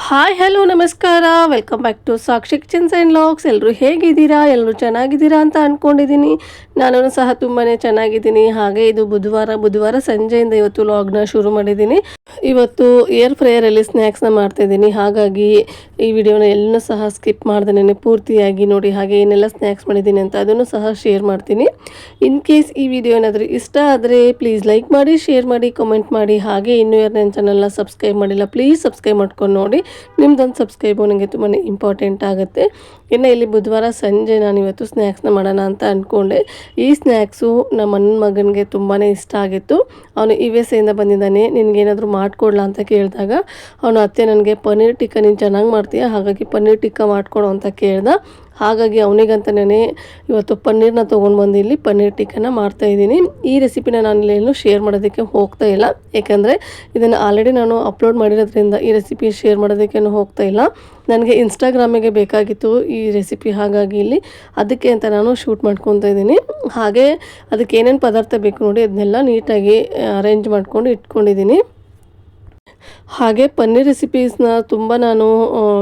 Hi hello ನಮಸ್ಕಾರ, welcome back to Sakshi kitchens and vlogs. ಎಲ್ಲರೂ ಹೇಗಿದ್ದೀರಾ? ಎಲ್ಲರೂ ಚೆನ್ನಾಗಿದ್ದೀರಾ ಅಂತ ಅಂದ್ಕೊಂಡಿದ್ದೀನಿ. ನಾನು ಸಹ ತುಂಬಾ ಚೆನ್ನಾಗಿದ್ದೀನಿ. ಹಾಗೆ ಇದು ಬುಧವಾರ ಸಂಜೆಯಿಂದ ಇವತ್ತು ಲಾಗ್ನ ಶುರು ಮಾಡಿದ್ದೀನಿ. ಇವತ್ತು ಏರ್ ಫ್ರೈಯರಲ್ಲಿ ಸ್ನ್ಯಾಕ್ಸ್ನ ಮಾಡ್ತಾಯಿದ್ದೀನಿ. ಹಾಗಾಗಿ ಈ ವಿಡಿಯೋನ ಎಲ್ಲನೂ ಸಹ ಸ್ಕಿಪ್ ಮಾಡ್ದೇನೆ ಪೂರ್ತಿಯಾಗಿ ನೋಡಿ. ಹಾಗೆ ಏನೆಲ್ಲ ಸ್ನ್ಯಾಕ್ಸ್ ಮಾಡಿದ್ದೀನಿ ಅಂತ ಅದನ್ನು ಸಹ ಶೇರ್ ಮಾಡ್ತೀನಿ. ಇನ್ ಕೇಸ್ ಈ ವಿಡಿಯೋ ಏನಾದರೂ ಇಷ್ಟ ಆದರೆ ಪ್ಲೀಸ್ ಲೈಕ್ ಮಾಡಿ, ಶೇರ್ ಮಾಡಿ, ಕಮೆಂಟ್ ಮಾಡಿ. ಹಾಗೆ ಇನ್ನೂ ಯಾರು ನನ್ನ ಚಾನಲ್ನ ಸಬ್ಸ್ಕ್ರೈಬ್ ಮಾಡಿಲ್ಲ ಪ್ಲೀಸ್ ಸಬ್ಸ್ಕ್ರೈಬ್ ಮಾಡ್ಕೊಂಡು ನೋಡಿ. ನಿಮ್ದೊಂದು ಸಬ್ಸ್ಕ್ರೈಬು ನನಗೆ ತುಂಬಾ ಇಂಪಾರ್ಟೆಂಟ್ ಆಗುತ್ತೆ. ಇನ್ನು ಇಲ್ಲಿ ಬುಧವಾರ ಸಂಜೆ ನಾನು ಇವತ್ತು ಸ್ನ್ಯಾಕ್ಸ್ನ ಮಾಡೋಣ ಅಂತ ಅಂದ್ಕೊಂಡೆ. ಈ ಸ್ನ್ಯಾಕ್ಸು ನಮ್ಮ ಅಣ್ಣನ ಮಗನಿಗೆ ತುಂಬಾ ಇಷ್ಟ ಆಗಿತ್ತು. ಅವನು USA ಬಂದಿದ್ದಾನೆ. ನಿನಗೇನಾದರೂ ಮಾಡಿಕೊಡ್ಲಾ ಅಂತ ಕೇಳಿದಾಗ ಅವನು ಅತ್ತೆ ನನಗೆ ಪನ್ನೀರ್ ಟಿಕ್ಕ ನೀನು ಚೆನ್ನಾಗಿ ಮಾಡ್ತೀಯ, ಹಾಗಾಗಿ ಪನ್ನೀರ್ ಟಿಕ್ಕ ಮಾಡಿಕೊಡು ಅಂತ ಕೇಳ್ದ. ಹಾಗಾಗಿ ಅವನಿಗಂತಲೇ ಇವತ್ತು ಪನ್ನೀರನ್ನ ತೊಗೊಂಡು ಬಂದು ಇಲ್ಲಿ ಪನ್ನೀರ್ ಟಿಕ್ಕನ ಮಾಡ್ತಾಯಿದ್ದೀನಿ. ಈ ರೆಸಿಪಿನ ನಾನು ಇಲ್ಲೇನು ಶೇರ್ ಮಾಡೋದಕ್ಕೆ ಹೋಗ್ತಾ ಇಲ್ಲ, ಏಕೆಂದರೆ ಇದನ್ನು ಆಲ್ರೆಡಿ ನಾನು ಅಪ್ಲೋಡ್ ಮಾಡಿರೋದ್ರಿಂದ ಈ ರೆಸಿಪಿ ಶೇರ್ ಮಾಡೋದಕ್ಕೇನು ಹೋಗ್ತಾ ಇಲ್ಲ. ನನಗೆ ಇನ್ಸ್ಟಾಗ್ರಾಮಿಗೆ ಬೇಕಾಗಿತ್ತು ಈ ರೆಸಿಪಿ, ಹಾಗಾಗಿ ಇಲ್ಲಿ ಅದಕ್ಕೆ ಅಂತ ನಾನು ಶೂಟ್ ಮಾಡ್ಕೊತಾ ಇದ್ದೀನಿ. ಹಾಗೆ ಅದಕ್ಕೆ ಏನೇನು ಪದಾರ್ಥ ಬೇಕು ನೋಡಿ ಅದನ್ನೆಲ್ಲ ನೀಟಾಗಿ ಅರೇಂಜ್ ಮಾಡ್ಕೊಂಡು ಇಟ್ಕೊಂಡಿದ್ದೀನಿ. ಹಾಗೆ ಪನ್ನೀರ್ ರೆಸಿಪೀಸ್ನ ತುಂಬ ನಾನು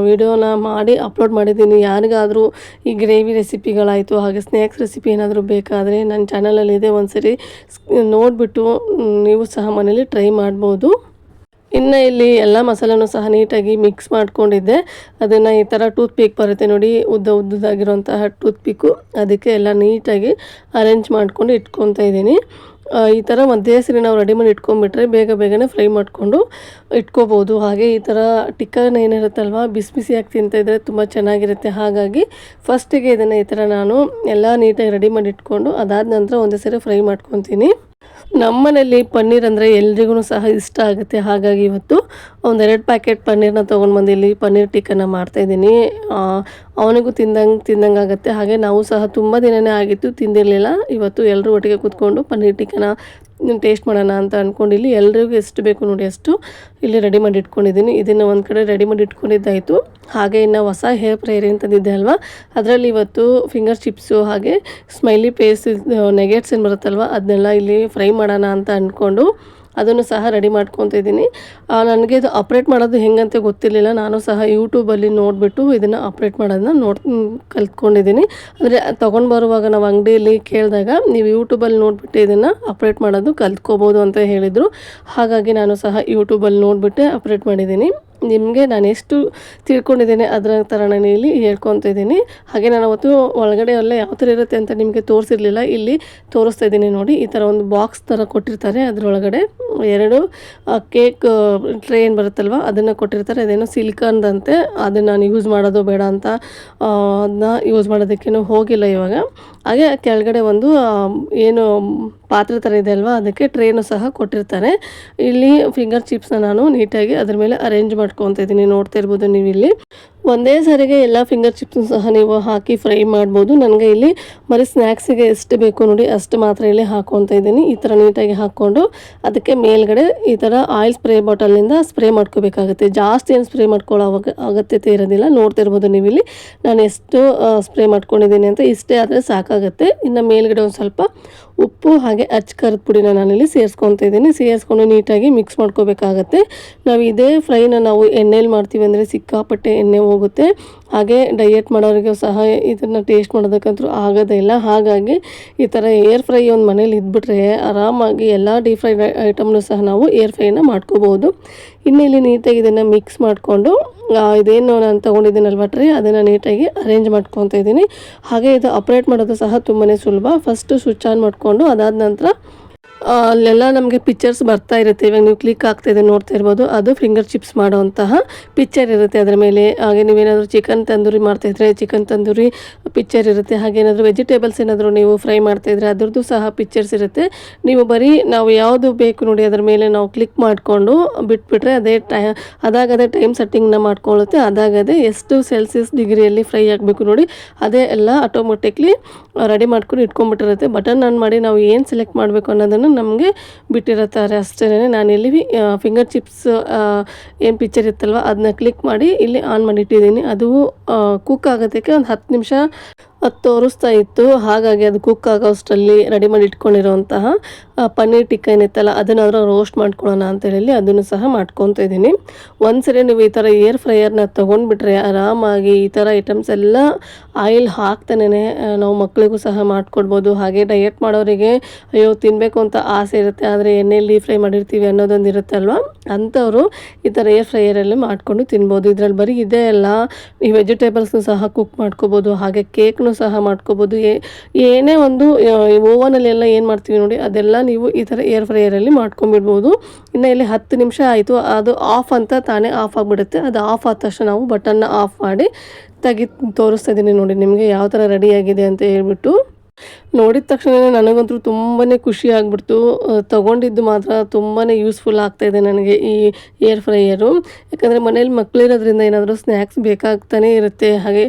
ವಿಡಿಯೋನ ಮಾಡಿ ಅಪ್ಲೋಡ್ ಮಾಡಿದ್ದೀನಿ. ಯಾರಿಗಾದರೂ ಈ ಗ್ರೇವಿ ರೆಸಿಪಿಗಳಾಯಿತು, ಹಾಗೆ ಸ್ನ್ಯಾಕ್ಸ್ ರೆಸಿಪಿ ಏನಾದರೂ ಬೇಕಾದರೆ ನನ್ನ ಚಾನಲಲ್ಲಿದೆ, ಒಂದ್ಸರಿ ನೋಡಿಬಿಟ್ಟು ನೀವು ಸಹ ಮನೇಲಿ ಟ್ರೈ ಮಾಡ್ಬೋದು. ಇನ್ನು ಇಲ್ಲಿ ಎಲ್ಲ ಮಸಾಲೆನೂ ಸಹ ನೀಟಾಗಿ ಮಿಕ್ಸ್ ಮಾಡ್ಕೊಂಡಿದ್ದೆ. ಅದನ್ನು ಈ ಥರ ಟೂತ್ ಪಿಕ್ ಬರುತ್ತೆ ನೋಡಿ, ಉದ್ದದಾಗಿರುವಂತಹ ಟೂತ್ ಪಿಕ್ಕು, ಅದಕ್ಕೆ ಎಲ್ಲ ನೀಟಾಗಿ ಅರೇಂಜ್ ಮಾಡ್ಕೊಂಡು ಇಟ್ಕೊತಾ ಇದ್ದೀನಿ. ಈ ಥರ ಒಂದೇ ಸರಿ ನಾವು ರೆಡಿ ಮಾಡಿ ಇಟ್ಕೊಂಡ್ಬಿಟ್ರೆ ಬೇಗನೆ ಫ್ರೈ ಮಾಡಿಕೊಂಡು ಇಟ್ಕೋಬೋದು. ಹಾಗೆ ಈ ಥರ ಟಿಕ್ಕನ ಏನಿರುತ್ತಲ್ವ ಬಿಸಿಯಾಗಿ ತಿಂತಾಯಿದ್ರೆ ತುಂಬ ಚೆನ್ನಾಗಿರುತ್ತೆ. ಹಾಗಾಗಿ ಫಸ್ಟಿಗೆ ಇದನ್ನು ಈ ಥರ ನಾನು ಎಲ್ಲ ನೀಟಾಗಿ ರೆಡಿ ಮಾಡಿ ಇಟ್ಕೊಂಡು ಅದಾದ ನಂತರ ಒಂದೇ ಸರಿ ಫ್ರೈ ಮಾಡ್ಕೊತೀನಿ. ನಮ್ಮನೇಲಿ ಪನ್ನೀರ್ ಅಂದರೆ ಎಲ್ರಿಗೂ ಸಹ ಇಷ್ಟ ಆಗುತ್ತೆ. ಹಾಗಾಗಿ ಇವತ್ತು ಒಂದೆರಡು ಪ್ಯಾಕೆಟ್ ಪನ್ನೀರನ್ನ ತೊಗೊಂಡು ಬಂದು ಇಲ್ಲಿ ಪನ್ನೀರ್ ಟಿಕ್ಕನ ಮಾಡ್ತಾಯಿದ್ದೀನಿ. ಅವನಿಗೂ ತಿಂದಂಗೆ ಆಗುತ್ತೆ. ಹಾಗೆ ನಾವು ಸಹ ತುಂಬ ದಿನವೇ ಆಗಿತ್ತು ತಿಂದಿರಲಿಲ್ಲ. ಇವತ್ತು ಎಲ್ಲರೂ ಒಟ್ಟಿಗೆ ಕೂತ್ಕೊಂಡು ಪನ್ನೀರ್ ಟಿಕ್ಕನ ಟೇಸ್ಟ್ ಮಾಡೋಣ ಅಂತ ಅಂದ್ಕೊಂಡು ಇಲ್ಲಿ ಎಲ್ರಿಗೂ ಎಷ್ಟು ಬೇಕು ನೋಡಿ ಅಷ್ಟು ಇಲ್ಲಿ ರೆಡಿ ಮಾಡಿ ಇಟ್ಕೊಂಡಿದ್ದೀನಿ. ಇದನ್ನು ಒಂದು ಕಡೆ ರೆಡಿ ಮಾಡಿ ಇಟ್ಕೊಂಡಿದ್ದಾಯಿತು. ಹಾಗೆ ಇನ್ನು ಹೊಸ ಹೇರ್ ಫ್ರೈಯರ್ ಅಂತಂದಿದ್ದೆ ಅಲ್ವಾ, ಅದರಲ್ಲಿ ಇವತ್ತು ಫಿಂಗರ್ ಚಿಪ್ಸು ಹಾಗೆ ಸ್ಮೈಲಿ ಫೇಸ್ ನೆಗೆಟ್ಸ್ ಏನು ಬರುತ್ತಲ್ವ ಅದನ್ನೆಲ್ಲ ಇಲ್ಲಿ ಫ್ರೈ ಮಾಡೋಣ ಅಂತ ಅಂದ್ಕೊಂಡು ಅದನ್ನು ಸಹ ರೆಡಿ ಮಾಡ್ಕೊತಾ ಇದ್ದೀನಿ. ನನಗೆ ಇದು ಆಪ್ರೇಟ್ ಮಾಡೋದು ಹೆಂಗಂತ ಗೊತ್ತಿರಲಿಲ್ಲ. ನಾನು ಸಹ ಯೂಟ್ಯೂಬಲ್ಲಿ ನೋಡಿಬಿಟ್ಟು ಇದನ್ನು ಆಪ್ರೇಟ್ ಮಾಡೋದನ್ನ ಕಲ್ತ್ಕೊಂಡಿದ್ದೀನಿ. ಅಂದರೆ ತೊಗೊಂಡು ಬರುವಾಗ ನಾವು ಅಂಗಡಿಯಲ್ಲಿ ಕೇಳಿದಾಗ ನೀವು ಯೂಟ್ಯೂಬಲ್ಲಿ ನೋಡಿಬಿಟ್ಟು ಇದನ್ನು ಆಪ್ರೇಟ್ ಮಾಡೋದು ಕಲ್ತ್ಕೋಬೋದು ಅಂತ ಹೇಳಿದರು. ಹಾಗಾಗಿ ನಾನು ಸಹ ಯೂಟ್ಯೂಬಲ್ಲಿ ನೋಡಿಬಿಟ್ಟೆ ಆಪ್ರೇಟ್ ಮಾಡಿದ್ದೀನಿ. ನಿಮಗೆ ನಾನು ಎಷ್ಟು ತಿಳ್ಕೊಂಡಿದ್ದೀನಿ ಅದರ ಥರ ನಾನು ಇಲ್ಲಿ ಹೇಳ್ಕೊತಾ ಇದ್ದೀನಿ. ಹಾಗೆ ನಾನು ಅವತ್ತು ಒಳಗಡೆ ಎಲ್ಲ ಯಾವ ಥರ ಇರುತ್ತೆ ಅಂತ ನಿಮಗೆ ತೋರಿಸಿರಲಿಲ್ಲ, ಇಲ್ಲಿ ತೋರಿಸ್ತಾ ಇದ್ದೀನಿ ನೋಡಿ. ಈ ಥರ ಒಂದು ಬಾಕ್ಸ್ ಥರ ಕೊಟ್ಟಿರ್ತಾರೆ, ಅದರೊಳಗಡೆ ಎರಡು ಕೇಕ್ ಟ್ರೇ ಏನು ಬರುತ್ತಲ್ವ ಅದನ್ನು ಕೊಟ್ಟಿರ್ತಾರೆ. ಅದೇನೋ ಸಿಲಿಕಾನ್ದಂತೆ, ಅದನ್ನು ನಾನು ಯೂಸ್ ಮಾಡೋದು ಬೇಡ ಅಂತ ಅದನ್ನ ಯೂಸ್ ಮಾಡೋದಕ್ಕೇನು ಹೋಗಿಲ್ಲ ಇವಾಗ. ಹಾಗೆ ಕೆಳಗಡೆ ಒಂದು ಏನು ಪಾತ್ರೆ ಥರ ಇದೆ ಅಲ್ವಾ, ಅದಕ್ಕೆ ಟ್ರೇನು ಸಹ ಕೊಟ್ಟಿರ್ತಾರೆ. ಇಲ್ಲಿ ಫಿಂಗರ್ ಚಿಪ್ಸ್ನ ನಾನು ನೀಟಾಗಿ ಅದ್ರ ಮೇಲೆ ಅರೇಂಜ್ ಮಾಡ್ಕೊತಾ ಇದ್ದೀನಿ. ನೋಡ್ತಾ ಇರ್ಬೋದು ನೀವು ಇಲ್ಲಿ ಒಂದೇ ಸರಿಗೆ ಎಲ್ಲ ಫಿಂಗರ್ ಚಿಪ್ಸ್ನ ಸಹ ನೀವು ಹಾಕಿ ಫ್ರೈ ಮಾಡ್ಬೋದು. ನನಗೆ ಇಲ್ಲಿ ಬರೀ ಸ್ನ್ಯಾಕ್ಸಿಗೆ ಎಷ್ಟು ಬೇಕು ನೋಡಿ ಅಷ್ಟು ಮಾತ್ರ ಇಲ್ಲಿ ಹಾಕ್ಕೊತಾ ಇದ್ದೀನಿ. ಈ ಥರ ನೀಟಾಗಿ ಹಾಕ್ಕೊಂಡು ಅದಕ್ಕೆ ಮೇಲ್ಗಡೆ ಈ ಥರ ಆಯಿಲ್ ಸ್ಪ್ರೇ ಬಾಟಲ್ನಿಂದ ಸ್ಪ್ರೇ ಮಾಡ್ಕೋಬೇಕಾಗುತ್ತೆ. ಜಾಸ್ತಿ ಏನು ಸ್ಪ್ರೇ ಮಾಡ್ಕೊಳ್ಳೋ ಅಗತ್ಯತೆ ಇರೋದಿಲ್ಲ. ನೋಡ್ತಾ ಇರ್ಬೋದು ನೀವು ಇಲ್ಲಿ ನಾನು ಎಷ್ಟು ಸ್ಪ್ರೇ ಮಾಡ್ಕೊಂಡಿದ್ದೀನಿ ಅಂತ. ಇಷ್ಟೇ ಆದರೆ ಸಾಕಾಗುತ್ತೆ. ಇನ್ನು ಮೇಲ್ಗಡೆ ಒಂದು ಸ್ವಲ್ಪ ಉಪ್ಪು ಹಾಗೆ ಖಾರದ ಪುಡಿನ ನಾನಿಲ್ಲಿ ಸೇರಿಸ್ಕೊತಾ ಇದ್ದೀನಿ. ಸೇರಿಸ್ಕೊಂಡು ನೀಟಾಗಿ ಮಿಕ್ಸ್ ಮಾಡ್ಕೋಬೇಕಾಗತ್ತೆ. ನಾವು ಇದೇ ಫ್ರೈನ ನಾವು ಎಣ್ಣೆಲಿ ಮಾಡ್ತೀವಿ ಅಂದರೆ ಸಿಕ್ಕಾಪಟ್ಟೆ ಎಣ್ಣೆ ಹೋಗುತ್ತೆ. ಹಾಗೆ ಡಯೆಟ್ ಮಾಡೋರಿಗೂ ಸಹ ಇದನ್ನು ಟೇಸ್ಟ್ ಮಾಡೋದಕ್ಕಂತೂ ಆಗೋದೇ ಇಲ್ಲ. ಹಾಗಾಗಿ ಈ ಥರ ಏರ್ ಫ್ರೈ ಒಂದು ಮನೇಲಿ ಇದ್ಬಿಟ್ರೆ ಆರಾಮಾಗಿ ಎಲ್ಲ ಡೀಪ್ ಫ್ರೈ ಐಟಮ್ನು ಸಹ ನಾವು ಏರ್ ಫ್ರೈನ ಮಾಡ್ಕೋಬೋದು. ಇನ್ನು ಇಲ್ಲಿ ನೀಟಾಗಿ ಇದನ್ನು ಮಿಕ್ಸ್ ಮಾಡಿಕೊಂಡು ಇದೇನು ನಾನು ತೊಗೊಂಡಿದ್ದೀನಲ್ವ ಟ್ರೇ ಅದನ್ನು ನೀಟಾಗಿ ಅರೇಂಜ್ ಮಾಡ್ಕೊತಾ ಇದ್ದೀನಿ. ಹಾಗೆ ಇದು ಆಪ್ರೇಟ್ ಮಾಡೋದು ಸಹ ತುಂಬಾ ಸುಲಭ. ಫಸ್ಟು ಸ್ವಿಚ್ ಆನ್ ಮಾಡಿಕೊಂಡು ಅದಾದ ನಂತರ ಅಲ್ಲೆಲ್ಲ ನಮಗೆ ಪಿಕ್ಚರ್ಸ್ ಬರ್ತಾ ಇರುತ್ತೆ. ಇವಾಗ ನೀವು ಕ್ಲಿಕ್ ಆಗ್ತಾಯಿದೆ ನೋಡ್ತಾ ಇರ್ಬೋದು, ಅದು ಫಿಂಗರ್ ಚಿಪ್ಸ್ ಮಾಡೋವಂತಹ ಪಿಕ್ಚರ್ ಇರುತ್ತೆ ಅದರ ಮೇಲೆ. ಹಾಗೆ ನೀವೇನಾದರೂ ಚಿಕನ್ ತಂದೂರಿ ಮಾಡ್ತಾಯಿದ್ರೆ ಚಿಕನ್ ತಂದೂರಿ ಪಿಕ್ಚರ್ ಇರುತ್ತೆ. ಹಾಗೇನಾದರೂ ವೆಜಿಟೇಬಲ್ಸ್ ಏನಾದರೂ ನೀವು ಫ್ರೈ ಮಾಡ್ತಾಯಿದ್ರೆ ಅದ್ರದ್ದು ಸಹ ಪಿಕ್ಚರ್ಸ್ ಇರುತ್ತೆ. ನೀವು ಬರೀ ನಾವು ಯಾವುದು ಬೇಕು ನೋಡಿ ಅದರ ಮೇಲೆ ನಾವು ಕ್ಲಿಕ್ ಮಾಡಿಕೊಂಡು ಬಿಟ್ಬಿಟ್ರೆ ಅದಾಗದೇ ಟೈಮ್ ಸೆಟ್ಟಿಂಗ್ನ ಮಾಡ್ಕೊಳ್ಳುತ್ತೆ. ಅದಾಗದೇ ಎಷ್ಟು ಸೆಲ್ಸಿಯಸ್ ಡಿಗ್ರಿಯಲ್ಲಿ ಫ್ರೈ ಆಗಬೇಕು ನೋಡಿ ಅದೇ ಎಲ್ಲ ಆಟೋಮೆಟಿಕ್ಲಿ ರೆಡಿ ಮಾಡ್ಕೊಂಡು ಇಟ್ಕೊಂಡ್ಬಿಟ್ಟಿರುತ್ತೆ. ಬಟನ್ ಆನ್ ಮಾಡಿ ನಾವು ಏನು ಸೆಲೆಕ್ಟ್ ಮಾಡಬೇಕು ಅನ್ನೋದನ್ನು ನಮಗೆ ಬಿಟ್ಟಿರುತ್ತಾರೆ ಅಷ್ಟೇ. ನಾನಿಲ್ಲಿ ಫಿಂಗರ್ ಚಿಪ್ಸ್ ಏನು ಪಿಕ್ಚರ್ ಇತ್ತಲ್ವ ಅದನ್ನ ಕ್ಲಿಕ್ ಮಾಡಿ ಇಲ್ಲಿ ಆನ್ ಮಾಡಿ ಇಟ್ಟಿದ್ದೀನಿ. ಅದು ಕುಕ್ ಆಗೋದಕ್ಕೆ ಒಂದು 10 ನಿಮಿಷ ಅದು ತೋರಿಸ್ತಾ ಇತ್ತು. ಹಾಗಾಗಿ ಅದು ಕುಕ್ ಆಗೋಷ್ಟರಲ್ಲಿ ರೆಡಿ ಮಾಡಿ ಇಟ್ಕೊಂಡಿರೋಂತಹ ಪನ್ನೀರ್ ಟಿಕ್ಕ ಏನಿತ್ತಲ್ಲ ಅದನ್ನಾದ್ರೂ ರೋಸ್ಟ್ ಮಾಡ್ಕೊಳ್ಳೋಣ ಅಂತೇಳಿ ಅದನ್ನು ಸಹ ಮಾಡ್ಕೊತಾ ಇದ್ದೀನಿ. ಒಂದ್ಸರಿ ನೀವು ಈ ಥರ ಏರ್ ಫ್ರೈಯರ್ನ ತೊಗೊಂಡ್ಬಿಟ್ರೆ ಆರಾಮಾಗಿ ಈ ಥರ ಐಟಮ್ಸ್ ಎಲ್ಲ ಆಯಿಲ್ ಹಾಕ್ತಾನೆ ನಾವು ಮಕ್ಕಳಿಗೂ ಸಹ ಮಾಡಿಕೊಡ್ಬೋದು. ಹಾಗೆ ಡಯಟ್ ಮಾಡೋರಿಗೆ ಅಯ್ಯೋ ತಿನ್ನಬೇಕು ಅಂತ ಆಸೆ ಇರುತ್ತೆ, ಆದರೆ ಎಣ್ಣೆಯಲ್ಲಿ ಡೀಪ್ ಫ್ರೈ ಮಾಡಿರ್ತೀವಿ ಅನ್ನೋದೊಂದು ಇರುತ್ತೆ ಅಲ್ವಾ, ಅಂಥವರು ಈ ಥರ ಏರ್ ಫ್ರೈಯರಲ್ಲಿ ಮಾಡಿಕೊಂಡು ತಿನ್ಬೋದು. ಇದರಲ್ಲಿ ಬರೀ ಇದೇ ಅಲ್ಲ, ಈ ವೆಜಿಟೇಬಲ್ಸ್ನು ಸಹ ಕುಕ್ ಮಾಡ್ಕೋಬೋದು, ಹಾಗೆ ಕೇಕ್ನು ಸಹ ಮಾಡ್ಕೋಬೋದು. ಏನೇ ಒಂದು ಓವನಲ್ಲಿ ಎಲ್ಲ ಏನು ಮಾಡ್ತೀವಿ ನೋಡಿ ಅದೆಲ್ಲ ನೀವು ಈ ಥರ ಏರ್ ಫ್ರೈಯರಲ್ಲಿ ಮಾಡ್ಕೊಂಬಿಡ್ಬೋದು. ಇನ್ನು ಇಲ್ಲಿ 10 ನಿಮಿಷ ಆಯಿತು, ಅದು ಆಫ್ ಅಂತ ತಾನೇ ಆಫ್ ಆಗಿಬಿಡುತ್ತೆ. ಅದು ಆಫ್ ಆದ ತಕ್ಷಣ ನಾವು ಬಟನ್ನ ಆಫ್ ಮಾಡಿ ತೋರಿಸ್ತಾ ಇದ್ದೀನಿ ನೋಡಿ ನಿಮಗೆ ಯಾವ ಥರ ರೆಡಿಯಾಗಿದೆ ಅಂತ ಹೇಳ್ಬಿಟ್ಟು. ನೋಡಿದ ತಕ್ಷಣವೇ ನನಗಂತೂ ತುಂಬಾ ಖುಷಿ ಆಗಿಬಿಡ್ತು. ತೊಗೊಂಡಿದ್ದು ಮಾತ್ರ ತುಂಬಾ ಯೂಸ್ಫುಲ್ ಆಗ್ತಾಯಿದೆ ನನಗೆ ಈ ಏರ್ ಫ್ರೈಯರು. ಯಾಕಂದರೆ ಮನೇಲಿ ಮಕ್ಕಳಿರೋದ್ರಿಂದ ಏನಾದರೂ ಸ್ನ್ಯಾಕ್ಸ್ ಬೇಕಾಗ್ತಾನೇ ಇರುತ್ತೆ. ಹಾಗೆ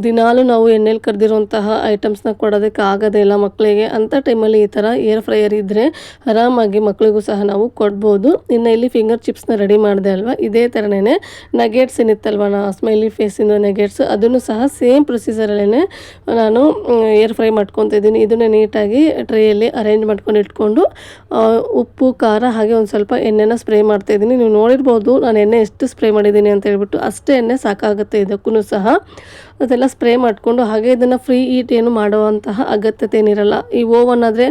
ದಿನಾಲೂ ನಾವು ಎಣ್ಣೆಲಿ ಕರೆದಿರುವಂತಹ ಐಟಮ್ಸ್ನ ಕೊಡೋದಕ್ಕೆ ಆಗೋದೇ ಇಲ್ಲ ಮಕ್ಕಳಿಗೆ. ಅಂಥ ಟೈಮಲ್ಲಿ ಈ ಥರ ಏರ್ ಫ್ರೈಯರ್ ಇದ್ದರೆ ಆರಾಮಾಗಿ ಮಕ್ಕಳಿಗೂ ಸಹ ನಾವು ಕೊಡ್ಬೋದು. ಇನ್ನು ಇಲ್ಲಿ ಫಿಂಗರ್ ಚಿಪ್ಸ್ನ ರೆಡಿ ಮಾಡಿದೆ ಅಲ್ವಾ, ಇದೇ ಥರನೇ ನಗೆಟ್ಸ್ ಏನಿತ್ತಲ್ವ ಸ್ಮೈಲಿ ಫೇಸಿಂದು ನಗೆಟ್ಸ್, ಅದನ್ನು ಸಹ ಸೇಮ್ ಪ್ರೊಸೀಜರಲ್ಲೇ ನಾನು ಏರ್ ಫ್ರೈ ಮಾಡ್ಕೊತಿದ್ದೀನಿ. ಇದನ್ನು ನೀಟಾಗಿ ಟ್ರೇಯಲ್ಲಿ ಅರೇಂಜ್ ಮಾಡ್ಕೊಂಡು ಇಟ್ಕೊಂಡು ಉಪ್ಪು ಖಾರ ಹಾಗೆ ಒಂದು ಸ್ವಲ್ಪ ಎಣ್ಣೆನ ಸ್ಪ್ರೇ ಮಾಡ್ತಾಯಿದ್ದೀನಿ. ನೀವು ನೋಡಿರ್ಬೋದು ನಾನು ಎಣ್ಣೆ ಎಷ್ಟು ಸ್ಪ್ರೇ ಮಾಡಿದ್ದೀನಿ ಅಂತ ಹೇಳ್ಬಿಟ್ಟು. ಅಷ್ಟೇ ಎಣ್ಣೆ ಸಾಕಾಗುತ್ತೆ ಇದಕ್ಕೂ ಸಹ. ಅದೆಲ್ಲ ಸ್ಪ್ರೇ ಮಾಡಿಕೊಂಡು ಹಾಗೆ ಇದನ್ನು ಫ್ರೀ ಹೀಟ್ ಏನು ಮಾಡುವಂತಹ ಅಗತ್ಯತೆ ಏನಿರಲ್ಲ. ಈ ಓವನ್ ಆದರೆ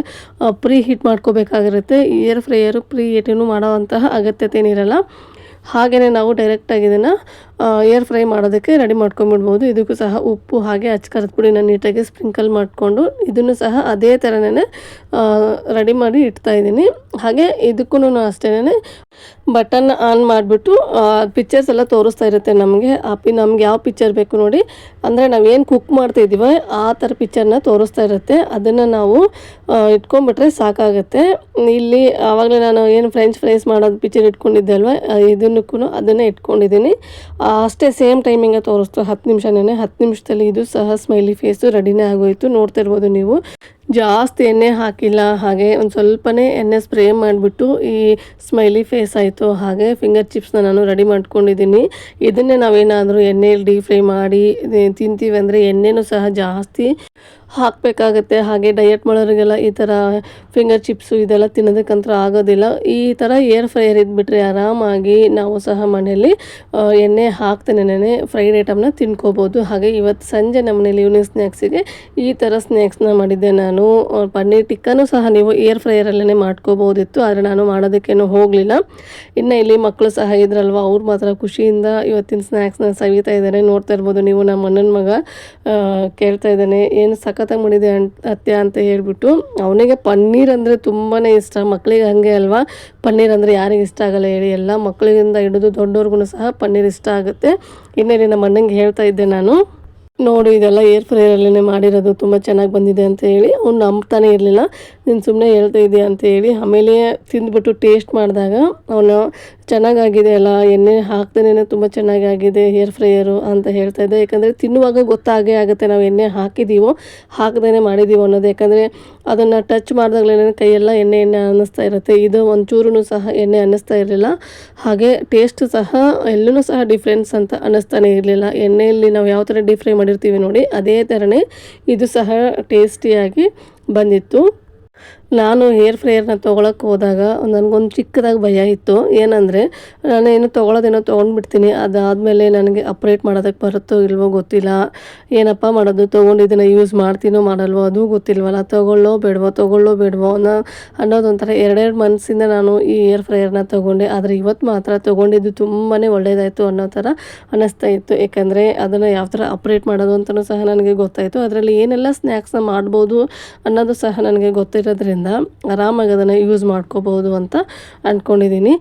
ಪ್ರೀ ಹೀಟ್ ಮಾಡ್ಕೋಬೇಕಾಗಿರುತ್ತೆ. ಏರ್ ಫ್ರೈಯರು ಪ್ರೀ ಹೀಟ್ ಏನು ಮಾಡೋವಂತಹ ಅಗತ್ಯತೆ ಏನಿರಲ್ಲ. ಹಾಗೆಯೇ ನಾವು ಡೈರೆಕ್ಟಾಗಿ ಇದನ್ನು ಏರ್ ಫ್ರೈ ಮಾಡೋದಕ್ಕೆ ರೆಡಿ ಮಾಡ್ಕೊಂಬಿಡ್ಬೋದು. ಇದಕ್ಕೂ ಸಹ ಉಪ್ಪು ಹಾಗೆ ಅಚ್ಕಾರದ ಪುಡಿನ ನೀಟಾಗಿ ಸ್ಪ್ರಿಂಕಲ್ ಮಾಡಿಕೊಂಡು ಇದನ್ನು ಸಹ ಅದೇ ಥರನೇ ರೆಡಿ ಮಾಡಿ ಇಡ್ತಾಯಿದ್ದೀನಿ. ಹಾಗೆ ಇದಕ್ಕೂ ಅಷ್ಟೇ ಬಟನ್ ಆನ್ ಮಾಡಿಬಿಟ್ಟು ಪಿಕ್ಚರ್ಸ್ ಎಲ್ಲ ತೋರಿಸ್ತಾ ಇರುತ್ತೆ ನಮಗೆ. ನಮ್ಗೆ ಯಾವ ಪಿಕ್ಚರ್ ಬೇಕು ನೋಡಿ, ಅಂದರೆ ನಾವೇನು ಕುಕ್ ಮಾಡ್ತಾಯಿದ್ದೀವೋ ಆ ಥರ ಪಿಕ್ಚರ್ನ ತೋರಿಸ್ತಾ ಇರುತ್ತೆ. ಅದನ್ನು ನಾವು ಇಟ್ಕೊಂಡ್ಬಿಟ್ರೆ ಸಾಕಾಗುತ್ತೆ. ಇಲ್ಲಿ ಆವಾಗಲೇ ನಾನು ಏನು ಫ್ರೆಂಚ್ ಫ್ರೈಸ್ ಮಾಡೋದು ಪಿಕ್ಚರ್ ಇಟ್ಕೊಂಡಿದ್ದೆ ಅಲ್ವ, ಇದನ್ನಕ್ಕೂ ಅದನ್ನೇ ಇಟ್ಕೊಂಡಿದ್ದೀನಿ. ಅಷ್ಟೇ ಸೇಮ್ ಟೈಮಿಂಗೆ ತೋರಿಸ್ತು 10 ನಿಮಿಷನೇ. 10 ನಿಮಿಷದಲ್ಲಿ ಇದು ಸಹ ಸ್ಮೈಲಿ ಫೇಸು ರೆಡಿನೇ ಆಗೋಯಿತು. ನೋಡ್ತಾ ಇರ್ಬೋದು ನೀವು. ಜಾಸ್ತಿ ಎಣ್ಣೆ ಹಾಕಿಲ್ಲ, ಹಾಗೆ ಒಂದು ಸ್ವಲ್ಪನೇ ಎಣ್ಣೆ ಸ್ಪ್ರೇ ಮಾಡಿಬಿಟ್ಟು ಈ ಸ್ಮೈಲಿ ಫೇಸ್ ಆಯಿತು. ಹಾಗೆ ಫಿಂಗರ್ ಚಿಪ್ಸ್ನ ನಾನು ರೆಡಿ ಮಾಡ್ಕೊಂಡಿದ್ದೀನಿ. ಇದನ್ನೇ ನಾವೇನಾದರೂ ಎಣ್ಣೆಯಲ್ಲಿ ಡೀಪ್ ಫ್ರೈ ಮಾಡಿ ತಿಂತೀವಿ ಅಂದರೆ ಎಣ್ಣೆನೂ ಸಹ ಜಾಸ್ತಿ ಹಾಕಬೇಕಾಗತ್ತೆ. ಹಾಗೆ ಡಯಟ್ ಮಾಡೋರಿಗೆಲ್ಲ ಈ ಥರ ಫಿಂಗರ್ ಚಿಪ್ಸು ಇದೆಲ್ಲ ತಿನ್ನೋದಕ್ಕಂತೂ ಆಗೋದಿಲ್ಲ. ಈ ಥರ ಏರ್ ಫ್ರೈಯರ್ ಇದ್ಬಿಟ್ರೆ ಆರಾಮಾಗಿ ನಾವು ಸಹ ಮನೆಯಲ್ಲಿ ಎಣ್ಣೆ ಹಾಕ್ತೇನೆ ಫ್ರೈಡ್ ಐಟಮ್ನ ತಿನ್ಕೋಬೋದು. ಹಾಗೆ ಇವತ್ತು ಸಂಜೆ ನಮ್ಮ ಮನೇಲಿ ಈವ್ನಿಂಗ್ ಸ್ನ್ಯಾಕ್ಸಿಗೆ ಈ ಥರ ಸ್ನ್ಯಾಕ್ಸ್ನ ಮಾಡಿದ್ದೆ ನಾನು. ಪನ್ನೀರ್ ಟಿಕ್ಕನೂ ಸಹ ನೀವು ಏರ್ ಫ್ರೈಯರಲ್ಲೇ ಮಾಡ್ಕೋಬೋದಿತ್ತು, ಆದರೆ ನಾನು ಮಾಡೋದಕ್ಕೇನು ಹೋಗಲಿಲ್ಲ. ಇನ್ನು ಇಲ್ಲಿ ಮಕ್ಕಳು ಸಹ ಇದ್ರಲ್ವ, ಅವ್ರು ಮಾತ್ರ ಖುಷಿಯಿಂದ ಇವತ್ತಿನ ಸ್ನ್ಯಾಕ್ಸ್ನ ಸವಿತಾ ಇದ್ದಾರೆ. ನೋಡ್ತಾ ಇರ್ಬೋದು ನೀವು. ನಮ್ಮ ಅಣ್ಣನ ಮಗ ಕೇಳ್ತಾ ಇದ್ದಾನೆ, ಏನು ಸಖತ್ತಾಗಿ ಮಾಡಿದೆ ಅತ್ತೆ ಅಂತ ಹೇಳ್ಬಿಟ್ಟು. ಅವನಿಗೆ ಪನ್ನೀರ್ ಅಂದರೆ ತುಂಬಾ ಇಷ್ಟ. ಮಕ್ಕಳಿಗೆ ಹಾಗೆ ಅಲ್ವಾ, ಪನ್ನೀರ್ ಅಂದರೆ ಯಾರಿಗೆ ಇಷ್ಟ ಆಗಲ್ಲ ಹೇಳಿ. ಎಲ್ಲ ಮಕ್ಕಳಿಂದ ಹಿಡಿದು ದೊಡ್ಡವ್ರಿಗೂ ಸಹ ಪನ್ನೀರ್ ಇಷ್ಟ ಆಗುತ್ತೆ. ಇನ್ನೇನು ನಮ್ಮ ಅಣ್ಣಂಗೆ ಹೇಳ್ತಾ ಇದ್ದೆ ನಾನು, ನೋಡು ಇದೆಲ್ಲ ಏರ್ ಫ್ರೈಯರಲ್ಲೇ ಮಾಡಿರೋದು, ತುಂಬ ಚೆನ್ನಾಗಿ ಬಂದಿದೆ ಅಂತ ಹೇಳಿ. ಅವ್ನು ನಂಬ್ತಾನೆ ಇರಲಿಲ್ಲ. ನೀನು ಸುಮ್ಮನೆ ಹೇಳ್ತಾ ಇದೆಯಾ ಅಂತ ಹೇಳಿ. ಆಮೇಲೆ ತಿಂದ್ಬಿಟ್ಟು ಟೇಸ್ಟ್ ಮಾಡಿದಾಗ ಅವನು ಚೆನ್ನಾಗಾಗಿದೆ ಅಲ್ಲ, ಎಣ್ಣೆ ಹಾಕ್ದೇ ತುಂಬ ಚೆನ್ನಾಗಾಗಿದೆ ಏರ್ ಫ್ರೈಯರು ಅಂತ ಹೇಳ್ತಾ ಇದ್ದೆ. ಯಾಕಂದರೆ ತಿನ್ನುವಾಗ ಗೊತ್ತಾಗೇ ಆಗುತ್ತೆ ನಾವು ಎಣ್ಣೆ ಹಾಕಿದ್ದೀವೋ ಹಾಕ್ದೇ ಮಾಡಿದ್ದೀವೋ ಅನ್ನೋದು. ಯಾಕಂದರೆ ಅದನ್ನು ಟಚ್ ಮಾಡಿದಾಗಲೇ ಕೈಯೆಲ್ಲ ಎಣ್ಣೆ ಅನ್ನಿಸ್ತಾ ಇರುತ್ತೆ. ಇದು ಒಂಚೂರು ಸಹ ಎಣ್ಣೆ ಅನ್ನಿಸ್ತಾ ಇರಲಿಲ್ಲ. ಹಾಗೆ ಟೇಸ್ಟ್ ಸಹ ಎಲ್ಲೂ ಸಹ ಡಿಫ್ರೆನ್ಸ್ ಅಂತ ಅನ್ನಿಸ್ತಾನೆ ಇರಲಿಲ್ಲ. ಎಣ್ಣೆಯಲ್ಲಿ ನಾವು ಯಾವ ಥರ ಡೀಪ್ ಫ್ರೈ ಮಾಡಿರ್ತೀವಿ ನೋಡಿ ಅದೇ ಥರನೇ ಇದು ಸಹ ಟೇಸ್ಟಿಯಾಗಿ ಬಂದಿತ್ತು. ನಾನು ಏರ್ ಫ್ರೈಯರ್ನ ತೊಗೊಳಕ್ಕೆ ಹೋದಾಗ ನನಗೊಂದು ಚಿಕ್ಕದಾಗಿ ಭಯ ಇತ್ತು. ಏನಂದರೆ ನಾನೇನು ತೊಗೊಂಡ್ಬಿಡ್ತೀನಿ, ಅದಾದಮೇಲೆ ನನಗೆ ಆಪ್ರೇಟ್ ಮಾಡೋದಕ್ಕೆ ಬರುತ್ತೋ ಇಲ್ವೋ ಗೊತ್ತಿಲ್ಲ. ಏನಪ್ಪ ಮಾಡೋದು, ತೊಗೊಂಡಿದ್ದನ್ನು ಯೂಸ್ ಮಾಡ್ತೀನೋ ಮಾಡಲ್ವೋ ಅದು ಗೊತ್ತಿಲ್ವಲ್ಲ, ತೊಗೊಳ್ಳೋ ಬೇಡವೋ ಅನ್ನೋದೊಂಥರ 2 ಮನಸ್ಸಿಂದ ನಾನು ಈ ಏರ್ ಫ್ರೈಯರ್ನ ತೊಗೊಂಡೆ. ಆದರೆ ಇವತ್ತು ಮಾತ್ರ ತೊಗೊಂಡಿದ್ದು ತುಂಬಾ ಒಳ್ಳೆಯದಾಯಿತು ಅನ್ನೋ ಥರ ಅನ್ನಿಸ್ತಾ ಇತ್ತು. ಯಾಕಂದರೆ ಅದನ್ನು ಯಾವ ಥರ ಆಪ್ರೇಟ್ ಮಾಡೋದು ಅಂತಲೂ ಸಹ ನನಗೆ ಗೊತ್ತಾಯಿತು. ಅದರಲ್ಲಿ ಏನೆಲ್ಲ ಸ್ನ್ಯಾಕ್ಸ್ನ ಮಾಡ್ಬೋದು ಅನ್ನೋದು ಸಹ ನನಗೆ ಗೊತ್ತಿರೋದ್ರಿಂದ ಆರಾಮಾಗಿ ಅದನ್ನು ಯೂಸ್ ಮಾಡ್ಕೋಬೋದು ಅಂತ ಅಂದ್ಕೊಂಡಿದ್ದೀನಿ.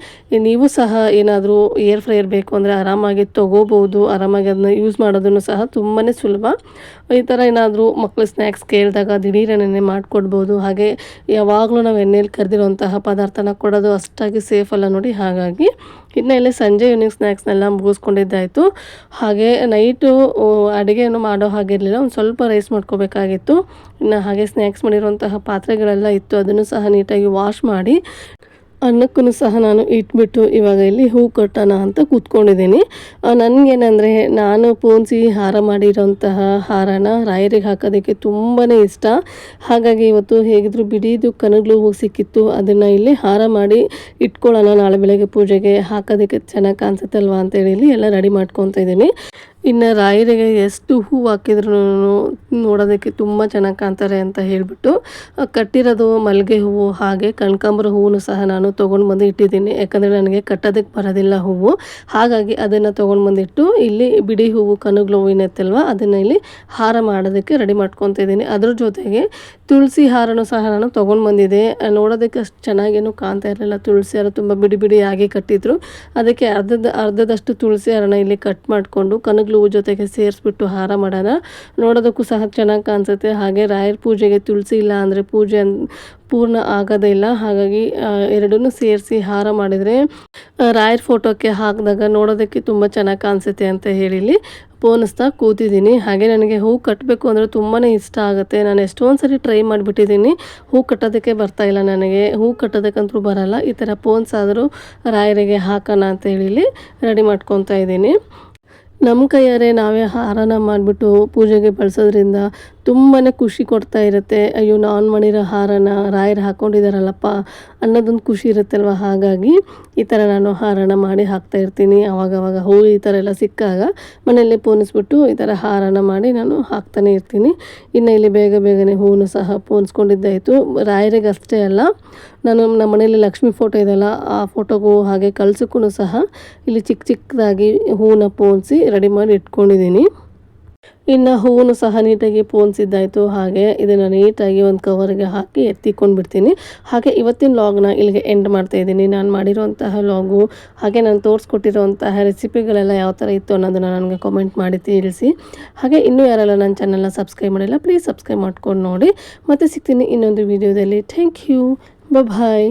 ನೀವು ಸಹ ಏನಾದರೂ ಏರ್ ಫ್ರೈಯರ್ ಬೇಕು ಅಂದರೆ ಆರಾಮಾಗಿ ತೊಗೋಬೋದು. ಆರಾಮಾಗಿ ಅದನ್ನ ಯೂಸ್ ಮಾಡೋದನ್ನು ಸಹ ತುಂಬಾ ಸುಲಭ. ಈ ಥರ ಏನಾದರೂ ಮಕ್ಕಳು ಸ್ನ್ಯಾಕ್ಸ್ ಕೇಳಿದಾಗ ದಿಢೀರನೇ ಮಾಡಿಕೊಡ್ಬೋದು. ಹಾಗೆ ಯಾವಾಗಲೂ ನಾವು ಎಣ್ಣೆಯಲ್ಲಿ ಕರೆದಿರುವಂತಹ ಪದಾರ್ಥನ ಕೊಡೋದು ಅಷ್ಟಾಗಿ ಸೇಫ್ ಅಲ್ಲ ನೋಡಿ. ಹಾಗಾಗಿ ಇನ್ನು ಇಲ್ಲಿ ಸಂಜೆ ಈವ್ನಿಂಗ್ ಸ್ನ್ಯಾಕ್ಸ್ನೆಲ್ಲ ಮುಗಿಸ್ಕೊಂಡಿದ್ದಾಯಿತು. ಹಾಗೆ ನೈಟು ಅಡುಗೆಯನ್ನು ಮಾಡೋ ಹಾಗಿರಲಿಲ್ಲ, ಒಂದು ಸ್ವಲ್ಪ ರೈಸ್ ಮಾಡ್ಕೋಬೇಕಾಗಿತ್ತು. ಇನ್ನು ಹಾಗೆ ಸ್ನ್ಯಾಕ್ಸ್ ಮಾಡಿರುವಂತಹ ಪಾತ್ರೆಗಳೆಲ್ಲ ಇತ್ತು, ಅದನ್ನು ಸಹ ನೀಟಾಗಿ ವಾಶ್ ಮಾಡಿ ಅನ್ನಕ್ಕೂ ಸಹ ನಾನು ಇಟ್ಬಿಟ್ಟು ಇವಾಗ ಇಲ್ಲಿ ಹೂ ಕಟ್ಟೋಣ ಅಂತ ಕೂತ್ಕೊಂಡಿದ್ದೀನಿ. ನನಗೇನಂದರೆ ನಾನು ಪೋಣಿಸಿ ಹಾರ ಮಾಡಿರೋಂತಹ ಹಾರನ ರಾಯರಿಗೆ ಹಾಕೋದಕ್ಕೆ ತುಂಬಾ ಇಷ್ಟ. ಹಾಗಾಗಿ ಇವತ್ತು ಹೇಗಿದ್ರು ಬಿಡಿದು ಕನಗ್ಲು ಹೂ ಸಿಕ್ಕಿತ್ತು, ಅದನ್ನು ಇಲ್ಲಿ ಹಾರ ಮಾಡಿ ಇಟ್ಕೊಳ್ಳೋಣ, ನಾಳೆ ಬೆಳಗ್ಗೆ ಪೂಜೆಗೆ ಹಾಕೋದಕ್ಕೆ ಚೆನ್ನಾಗಿ ಕಾಣಿಸುತ್ತಲ್ವ ಅಂತೇಳಿ ಇಲ್ಲಿ ಎಲ್ಲ ರೆಡಿ ಮಾಡ್ಕೊತಾ ಇದ್ದೀನಿ. ಇನ್ನು ರಾಯರಿಗೆ ಎಷ್ಟು ಹೂವು ಹಾಕಿದ್ರು ನೋಡೋದಕ್ಕೆ ತುಂಬ ಚೆನ್ನಾಗಿ ಕಾಣ್ತಾರೆ ಅಂತ ಹೇಳಿಬಿಟ್ಟು ಕಟ್ಟಿರೋದು ಮಲ್ಲಿಗೆ ಹೂವು ಹಾಗೆ ಕನಕಾಂಬರ ಹೂವನ್ನು ಸಹ ನಾನು ತೊಗೊಂಡು ಬಂದು ಇಟ್ಟಿದ್ದೀನಿ. ಯಾಕಂದರೆ ನನಗೆ ಕಟ್ಟೋದಕ್ಕೆ ಬರೋದಿಲ್ಲ ಹೂವು, ಹಾಗಾಗಿ ಅದನ್ನು ತೊಗೊಂಡು ಬಂದಿಟ್ಟು ಇಲ್ಲಿ ಬಿಡಿ ಹೂವು ಕನಗ್ಲು ಹೂವಿನತ್ತಲ್ವ ಅದನ್ನು ಇಲ್ಲಿ ಹಾರ ಮಾಡೋದಕ್ಕೆ ರೆಡಿ ಮಾಡ್ಕೊತಾ ಇದ್ದೀನಿ. ಅದ್ರ ಜೊತೆಗೆ ತುಳಸಿ ಹಾರನೂ ಸಹ ನಾನು ತೊಗೊಂಡು ಬಂದಿದ್ದೆ. ನೋಡೋದಕ್ಕೆ ಅಷ್ಟು ಚೆನ್ನಾಗೇನು ಕಾಣ್ತಾ ಇರಲಿಲ್ಲ, ತುಳಸಿ ಹಾರ ತುಂಬ ಬಿಡಿ ಬಿಡಿಯಾಗಿ ಕಟ್ಟಿದ್ರು. ಅದಕ್ಕೆ ಅರ್ಧದಷ್ಟು ತುಳಸಿ ಹಾರನ ಇಲ್ಲಿ ಕಟ್ ಮಾಡಿಕೊಂಡು ಕನಗ್ಲು ಹೂವು ಜೊತೆಗೆ ಸೇರಿಸ್ಬಿಟ್ಟು ಹಾರ ಮಾಡೋಣ. ನೋಡೋದಕ್ಕೂ ಸಹ ಚೆನ್ನಾಗಿ ಕಾಣಿಸುತ್ತೆ. ಹಾಗೆ ರಾಯರ ಪೂಜೆಗೆ ತುಳಸಿ ಇಲ್ಲ ಅಂದರೆ ಪೂಜೆ ಪೂರ್ಣ ಆಗೋದೇ ಇಲ್ಲ. ಹಾಗಾಗಿ ಎರಡನ್ನೂ ಸೇರಿಸಿ ಹಾರ ಮಾಡಿದರೆ ರಾಯರ ಫೋಟೋಕ್ಕೆ ಹಾಕಿದಾಗ ನೋಡೋದಕ್ಕೆ ತುಂಬ ಚೆನ್ನಾಗಿ ಕಾಣಿಸುತ್ತೆ ಅಂತ ಹೇಳಿ ಪೋಣಿಸ್ತಾ ಕೂತಿದ್ದೀನಿ. ಹಾಗೆ ನನಗೆ ಹೂ ಕಟ್ಟಬೇಕು ಅಂದರೆ ತುಂಬಾ ಇಷ್ಟ ಆಗುತ್ತೆ. ನಾನು ಎಷ್ಟೊಂದು ಸರಿ ಟ್ರೈ ಮಾಡಿಬಿಟ್ಟಿದ್ದೀನಿ, ಹೂ ಕಟ್ಟೋದಕ್ಕೆ ಬರ್ತಾಯಿಲ್ಲ ನನಗೆ. ಹೂ ಕಟ್ಟೋದಕ್ಕಂತೂ ಬರೋಲ್ಲ. ಈ ಥರ ಪೋಣಿಸಾದರೂ ರಾಯರಿಗೆ ಹಾಕೋಣ ಅಂತ ಹೇಳಿ ರೆಡಿ ಮಾಡ್ಕೊತಾ ಇದ್ದೀನಿ. ನಮ್ಮ ಕೈಯಾರೆ ನಾವೇ ಹಾರನ ಮಾಡಿಬಿಟ್ಟು ಪೂಜೆಗೆ ಬಳಸೋದ್ರಿಂದ ತುಂಬಾ ಖುಷಿ ಕೊಡ್ತಾ ಇರುತ್ತೆ. ಅಯ್ಯೋ ನಾನು ಮಾಡಿರೋ ಹಾರನ ರಾಯರು ಹಾಕ್ಕೊಂಡಿದ್ದಾರಲ್ಲಪ್ಪ ಅನ್ನೋದೊಂದು ಖುಷಿ ಇರುತ್ತಲ್ವ. ಹಾಗಾಗಿ ಈ ಥರ ನಾನು ಹಾರನ ಮಾಡಿ ಹಾಕ್ತಾಯಿರ್ತೀನಿ. ಆವಾಗವಾಗ ಹೂ ಈ ಥರ ಎಲ್ಲ ಸಿಕ್ಕಾಗ ಮನೆಯಲ್ಲೇ ಪೋಣಿಸ್ಬಿಟ್ಟು ಈ ಥರ ಹಾರನ ಮಾಡಿ ನಾನು ಹಾಕ್ತಾನೆ ಇರ್ತೀನಿ. ಇನ್ನು ಇಲ್ಲಿ ಬೇಗನೆ ಹೂವನ್ನು ಸಹ ಪೋಣಿಸ್ಕೊಂಡಿದ್ದಾಯಿತು. ರಾಯರಿಗೆ ಅಷ್ಟೇ ಅಲ್ಲ, ನಾನು ನಮ್ಮ ಮನೆಯಲ್ಲಿ ಲಕ್ಷ್ಮೀ ಫೋಟೋ ಇದೆಯಲ್ಲ ಆ ಫೋಟೋಗೂ ಹಾಗೆ ಕಳ್ಸಕ್ಕೂ ಸಹ ಇಲ್ಲಿ ಚಿಕ್ಕದಾಗಿ ಹೂವನ್ನ ಪೋಣಿಸಿ ರೆಡಿ ಮಾಡಿ ಇಟ್ಕೊಂಡಿದ್ದೀನಿ. ಇನ್ನು ಹೂವನ್ನು ಸಹ ನೀಟಾಗಿ ಪೋಣಿಸಿದ್ದಾಯಿತು. ಹಾಗೆ ಇದನ್ನು ನೀಟಾಗಿ ಒಂದು ಕವರ್ಗೆ ಹಾಕಿ ಎತ್ತಿಕೊಂಡು ಬಿಡ್ತೀನಿ. ಹಾಗೆ ಇವತ್ತಿನ ಲಾಗ್ನ ಇಲ್ಲಿಗೆ ಎಂಡ್ ಮಾಡ್ತಾಯಿದ್ದೀನಿ. ನಾನು ಮಾಡಿರೋಂತಹ ಲಾಗು ಹಾಗೆ ನಾನು ತೋರಿಸ್ಕೊಟ್ಟಿರೋಂತಹ ರೆಸಿಪಿಗಳೆಲ್ಲ ಯಾವ ಥರ ಇತ್ತು ಅನ್ನೋದನ್ನು ನನಗೆ ಕಾಮೆಂಟ್ ಮಾಡಿ ತಿಳಿಸಿ. ಹಾಗೆ ಇನ್ನೂ ಯಾರೆಲ್ಲ ನನ್ನ ಚಾನಲ್ನ ಸಬ್ಸ್ಕ್ರೈಬ್ ಮಾಡಿಲ್ಲ ಪ್ಲೀಸ್ ಸಬ್ಸ್ಕ್ರೈಬ್ ಮಾಡ್ಕೊಂಡು ನೋಡಿ. ಮತ್ತೆ ಸಿಗ್ತೀನಿ ಇನ್ನೊಂದು ವಿಡಿಯೋದಲ್ಲಿ. Thank you, bye.